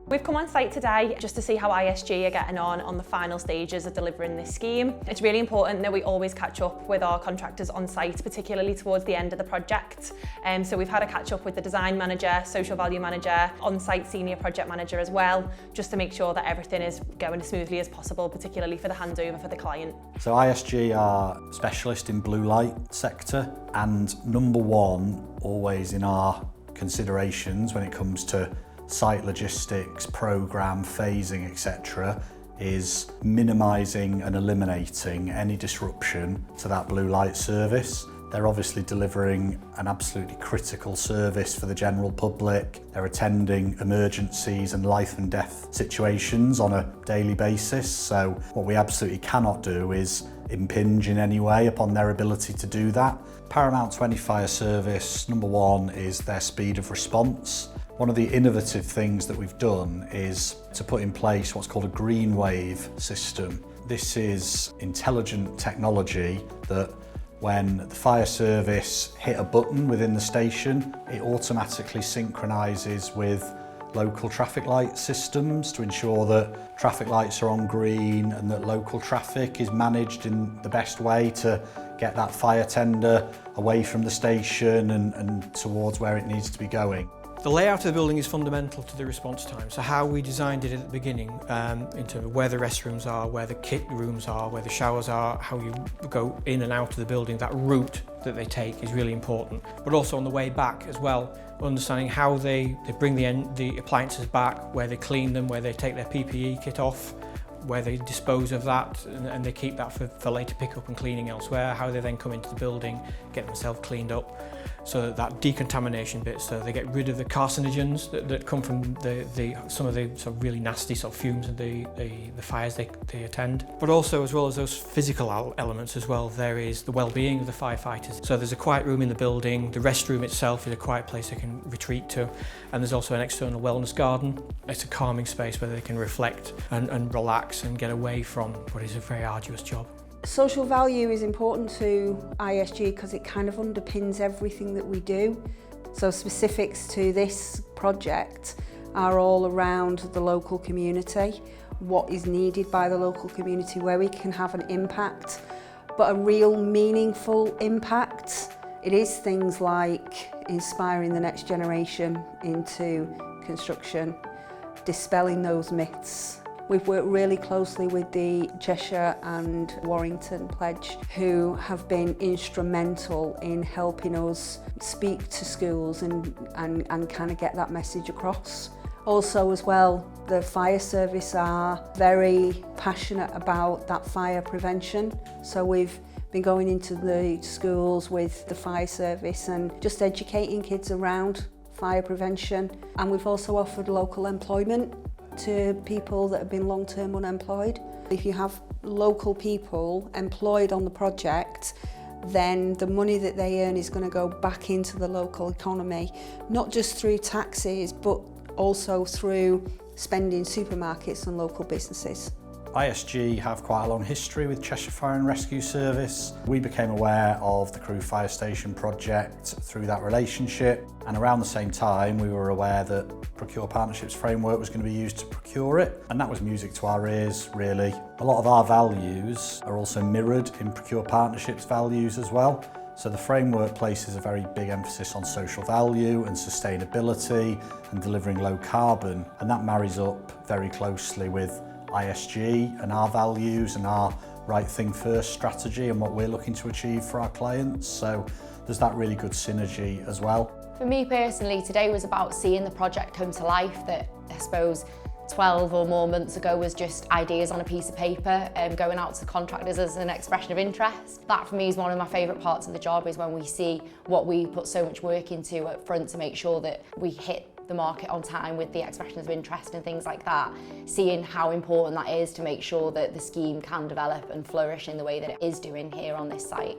We've come on site today just to see how ISG are getting on the final stages of delivering this scheme. It's really important that we always catch up with our contractors on site, particularly towards the end of the project. So we've had a catch up with the design manager, social value manager, on-site senior project manager as well, just to make sure that everything is going as smoothly as possible, particularly for the handover for the client. So ISG are specialist in blue light sector, and number one always in our considerations when it comes to site logistics, programme, phasing, etc. is minimising and eliminating any disruption to that blue light service. They're obviously delivering an absolutely critical service for the general public. They're attending emergencies and life and death situations on a daily basis. So what we absolutely cannot do is impinge in any way upon their ability to do that. Paramount to any fire service, number one, is their speed of response. One of the innovative things that we've done is to put in place what's called a green wave system. This is intelligent technology that when the fire service hit a button within the station, it automatically synchronises with local traffic light systems to ensure that traffic lights are on green and that local traffic is managed in the best way to get that fire tender away from the station and towards where it needs to be going. The layout of the building is fundamental to the response time, so how we designed it at the beginning in terms of where the restrooms are, where the kit rooms are, where the showers are, how you go in and out of the building, that route that they take is really important. But also on the way back as well, understanding how they bring the appliances back, where they clean them, where they take their PPE kit off, where they dispose of that and they keep that for later pickup and cleaning elsewhere, how they then come into the building, get themselves cleaned up. So that decontamination bit, so they get rid of the carcinogens that come from some of the sort of really nasty sort of fumes of the fires they attend. But also, as well as those physical elements as well, there is the well-being of the firefighters. So there's a quiet room in the building, the restroom itself is a quiet place they can retreat to, and there's also an external wellness garden. It's a calming space where they can reflect and relax and get away from what is a very arduous job. Social value is important to ISG because it kind of underpins everything that we do. So specifics to this project are all around the local community, what is needed by the local community, where we can have an impact, but a real meaningful impact. It is things like inspiring the next generation into construction, dispelling those myths. We've worked really closely with the Cheshire and Warrington Pledge, who have been instrumental in helping us speak to schools and kind of get that message across. Also as well, the fire service are very passionate about that fire prevention. So we've been going into the schools with the fire service and just educating kids around fire prevention. And we've also offered local employment to people that have been long-term unemployed. If you have local people employed on the project, then the money that they earn is going to go back into the local economy, not just through taxes, but also through spending supermarkets and local businesses. ISG have quite a long history with Cheshire Fire and Rescue Service. We became aware of the Crewe Fire Station project through that relationship, and around the same time we were aware that Procure Partnerships framework was going to be used to procure it, and that was music to our ears really. A lot of our values are also mirrored in Procure Partnerships values as well. So the framework places a very big emphasis on social value and sustainability and delivering low carbon, and that marries up very closely with ISG and our values and our right thing first strategy and what we're looking to achieve for our clients. So there's that really good synergy as well. For me personally, today was about seeing the project come to life that I suppose 12 or more months ago was just ideas on a piece of paper and going out to contractors as an expression of interest. That for me is one of my favourite parts of the job, is when we see what we put so much work into up front to make sure that we hit the market on time with the expressions of interest and things like that, seeing how important that is to make sure that the scheme can develop and flourish in the way that it is doing here on this site.